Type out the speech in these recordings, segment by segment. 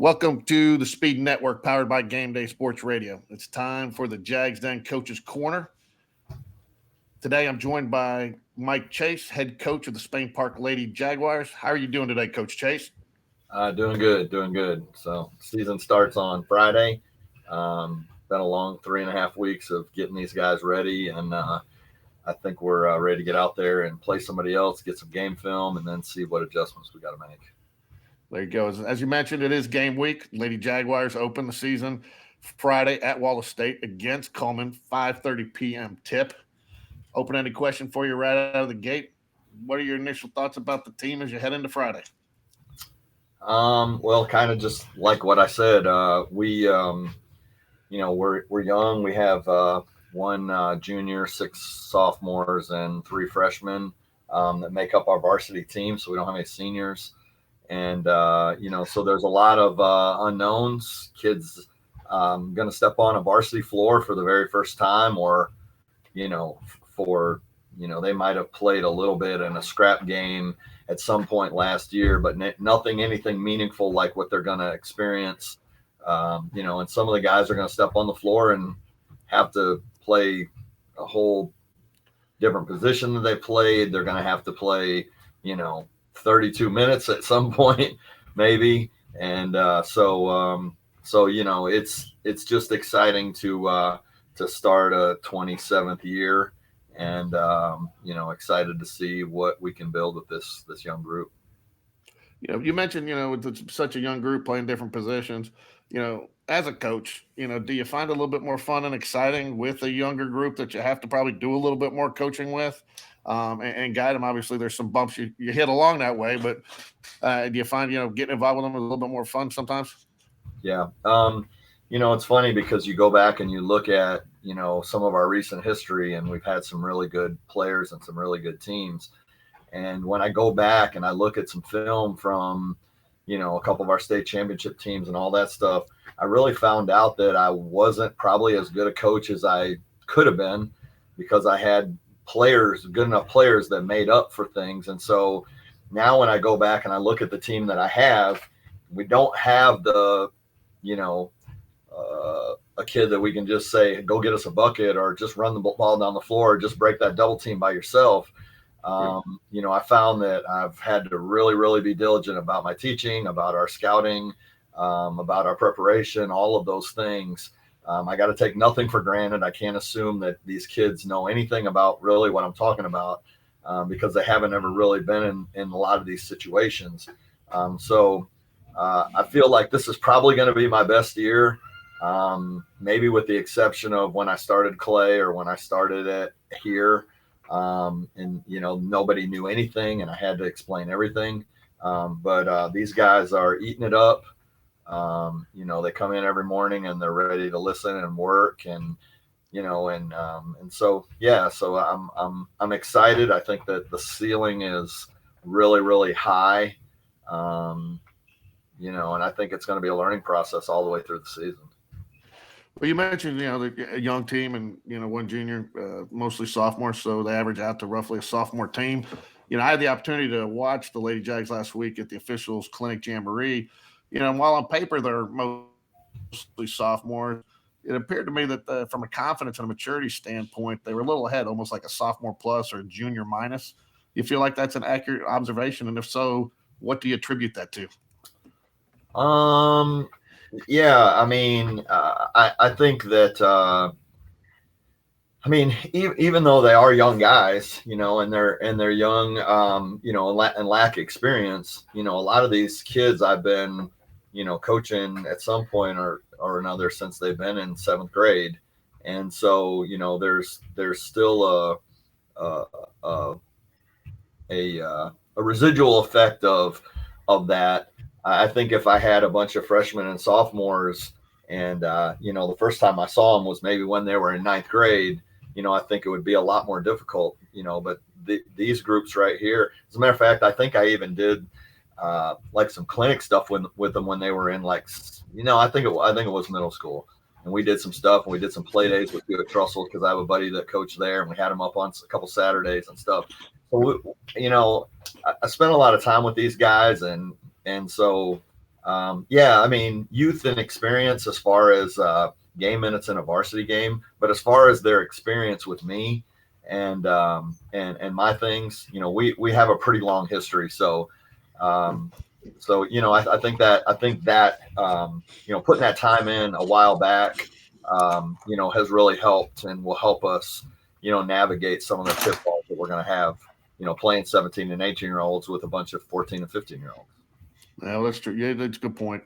Welcome to the Speed Network powered by Game Day Sports Radio. It's time for the Jags Den Coaches Corner. Today I'm joined by Mike Chase, head coach of the Spain Park Lady Jaguars. How are you doing today, Coach Chase? Doing good. So season starts on Friday. Been a long 3.5 weeks of getting these guys ready, and I think we're ready to get out there and play somebody else, get some game film, and then see what adjustments we got to make. There you go. As you mentioned, it is game week. Lady Jaguars open the season Friday at Wallace St against Cullman, 5:30 p.m. tip. Open-ended question for you right out of the gate. What are your initial thoughts about the team as you head into Friday? Well, kind of just like what I said. We're young. We have one junior, 6 sophomores, and 3 freshmen that make up our varsity team. So we don't have any seniors. And, so there's a lot of unknowns. Kids going to step on a varsity floor for the very first time, or, they might have played a little bit in a scrap game at some point last year, but anything meaningful like what they're going to experience. And some of the guys are going to step on the floor and have to play a whole different position than they played. They're going to have to play, 32 minutes at some point, maybe. And so it's just exciting to start a 27th year, and excited to see what we can build with this young group. You mentioned, it's such a young group playing different positions. As a coach, do you find it a little bit more fun and exciting with a younger group that you have to probably do a little bit more coaching with and guide them? Obviously, there's some bumps you hit along that way, but do you find, getting involved with them is a little bit more fun sometimes? Yeah. It's funny because you go back and you look at, some of our recent history, and we've had some really good players and some really good teams. And when I go back and I look at some film from, a couple of our state championship teams and all that stuff, I really found out that I wasn't probably as good a coach as I could have been, because I had good enough players that made up for things. And so now when I go back and I look at the team that I have, we don't have the, a kid that we can just say, go get us a bucket, or just run the ball down the floor, or just break that double team by yourself. I found that I've had to really, really be diligent about my teaching, about our scouting, about our preparation, all of those things. I got to take nothing for granted. I can't assume that these kids know anything about really what I'm talking about, because they haven't ever really been in a lot of these situations. So I feel like this is probably going to be my best year, maybe with the exception of when I started Clay or when I started it here. And nobody knew anything, and I had to explain everything. But these guys are eating it up. They come in every morning and they're ready to listen and work, and so I'm excited. I think that the ceiling is really, really high. And I think it's going to be a learning process all the way through the season. Well, you mentioned, a young team and, one junior, mostly sophomores, so they average out to roughly a sophomore team. I had the opportunity to watch the Lady Jags last week at the officials clinic jamboree. And while on paper they're mostly sophomores, it appeared to me that from a confidence and a maturity standpoint, they were a little ahead, almost like a sophomore plus or a junior minus. You feel like that's an accurate observation? And if so, what do you attribute that to? Yeah, I mean, I think that, even though they are young guys, and they're young, and lack experience, a lot of these kids I've been, coaching at some point or another since they've been in 7th grade. And so, there's still a residual effect of that. I think if I had a bunch of freshmen and sophomores, and the first time I saw them was maybe when they were in 9th grade, I think it would be a lot more difficult. But these groups right here, as a matter of fact, I think I even did like some clinic stuff with them when they were in I think it was middle school, and we did some stuff, and we did some play days with Trussell, because I have a buddy that coached there, and we had him up on a couple Saturdays and stuff. So I spent a lot of time with these guys, and so Yeah, I mean, youth and experience as far as game minutes in a varsity game, but as far as their experience with me and my things, we have a pretty long history. So, I think that putting that time in a while back, has really helped and will help us, navigate some of the pitfalls that we're going to have, playing 17 and 18-year-olds with a bunch of 14 and 15-year-olds. Yeah, that's true. Yeah, that's a good point.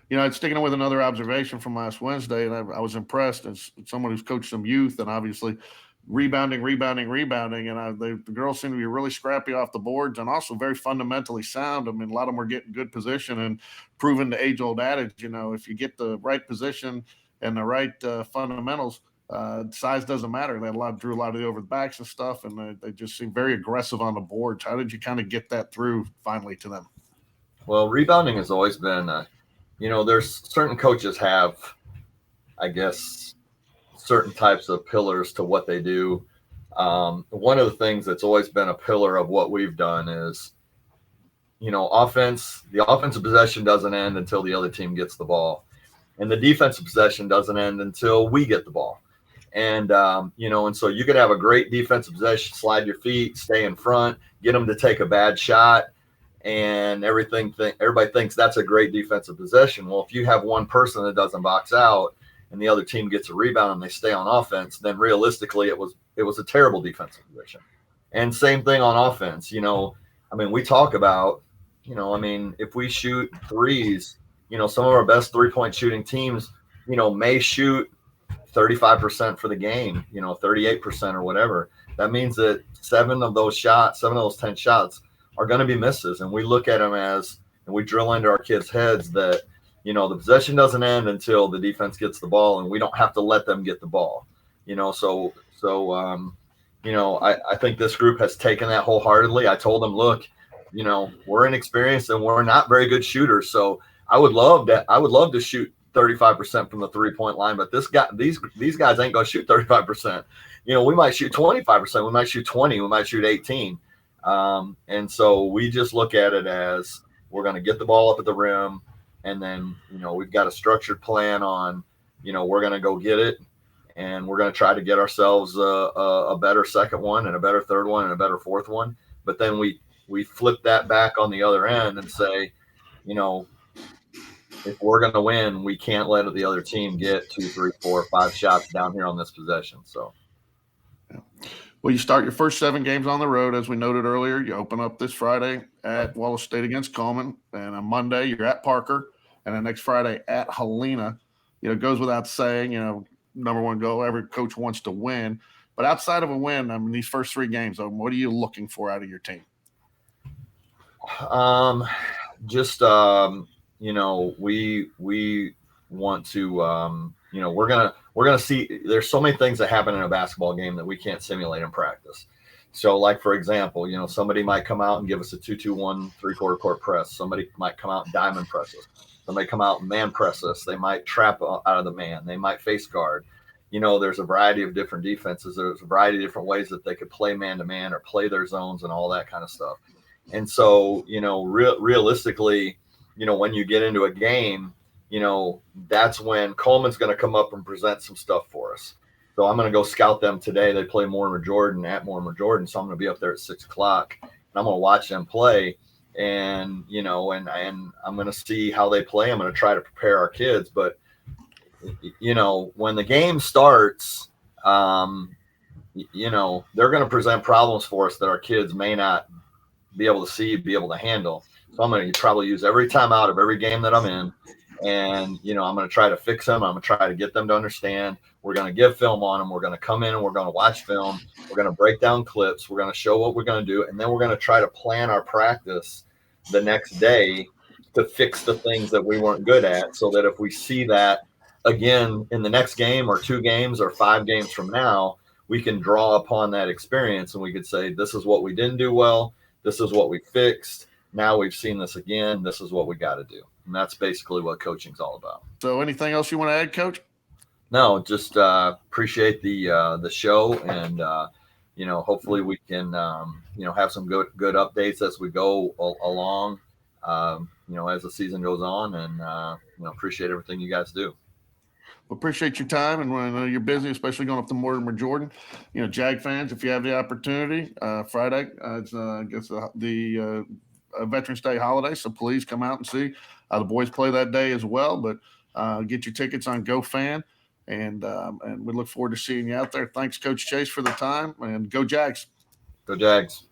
It's sticking with another observation from last Wednesday, and I was impressed as someone who's coached some youth, and obviously rebounding, and the girls seem to be really scrappy off the boards, and also very fundamentally sound. I mean, a lot of them are getting good position and proving the age-old adage. If you get the right position and the right fundamentals, size doesn't matter. They drew a lot of the over the backs and stuff, and they just seem very aggressive on the boards. How did you kind of get that through finally to them? Well, rebounding has always been, there's certain coaches have, I guess, certain types of pillars to what they do. One of the things that's always been a pillar of what we've done is, offense. The offensive possession doesn't end until the other team gets the ball, and the defensive possession doesn't end until we get the ball. And and so you could have a great defensive possession, slide your feet, stay in front, get them to take a bad shot, and everybody thinks that's a great defensive possession. Well, if you have one person that doesn't box out and the other team gets a rebound and they stay on offense, then realistically it was a terrible defensive possession. And same thing on offense. We talk about, if we shoot threes, some of our best 3-point shooting teams, may shoot 35% for the game, 38% or whatever. That means that 7 of those 10 shots are going to be misses. And we look at them and we drill into our kids' heads that, the possession doesn't end until the defense gets the ball, and we don't have to let them get the ball. I think this group has taken that wholeheartedly. I told them, look, we're inexperienced and we're not very good shooters. So I would love to shoot 35% from the 3-point line, but these guys ain't going to shoot 35%. We might shoot 25%. We might shoot 20. We might shoot 18. And so we just look at it as we're going to get the ball up at the rim. And then, we've got a structured plan on, we're going to go get it. And we're going to try to get ourselves a better second one and a better third one and a better fourth one. But then we flip that back on the other end and say, if we're going to win, we can't let the other team get 2, 3, 4, 5 shots down here on this possession. So. Yeah. Well, you start your first 7 games on the road, as we noted earlier. You open up this Friday at Wallace St against Cullman, and on Monday you're at Parker, and then next Friday at Helena. It goes without saying, number one goal, every coach wants to win. But outside of a win, these first 3 games, what are you looking for out of your team? We want to, we're gonna see. There's so many things that happen in a basketball game that we can't simulate in practice. So, like for example, somebody might come out and give us a 2-2-1 3/4 court press. Somebody might come out and diamond press us. Somebody come out and man press us. They might trap out of the man. They might face guard. There's a variety of different defenses. There's a variety of different ways that they could play man to man or play their zones and all that kind of stuff. And so, realistically, when you get into a game, that's when Coleman's going to come up and present some stuff for us. So I'm going to go scout them today. They play Mortimer Jordan at Mortimer Jordan. So I'm going to be up there at 6:00 and I'm going to watch them play and I'm going to see how they play. I'm going to try to prepare our kids. But, when the game starts, they're going to present problems for us that our kids may not be able to be able to handle. So I'm going to probably use every timeout of every game that I'm in. And, I'm going to try to fix them. I'm going to try to get them to understand. We're going to give film on them. We're going to come in and we're going to watch film. We're going to break down clips. We're going to show what we're going to do. And then we're going to try to plan our practice the next day to fix the things that we weren't good at, so that if we see that again in the next game or 2 games or 5 games from now, we can draw upon that experience and we could say, this is what we didn't do well. This is what we fixed. Now we've seen this again. This is what we got to do. And that's basically what coaching's all about. So anything else you want to add, Coach? No, just appreciate the show. And, hopefully we can, have some good updates as we go along. as the season goes on, and appreciate everything you guys do. Well, appreciate your time, and when you're busy, especially going up to Mortimer, Jordan. Jag fans, if you have the opportunity, Friday, it's I guess the Veterans Day holiday, so please come out and see the boys play that day as well. But get your tickets on GoFan, and we look forward to seeing you out there. Thanks, Coach Chase, for the time, and go Jags. Go Jags.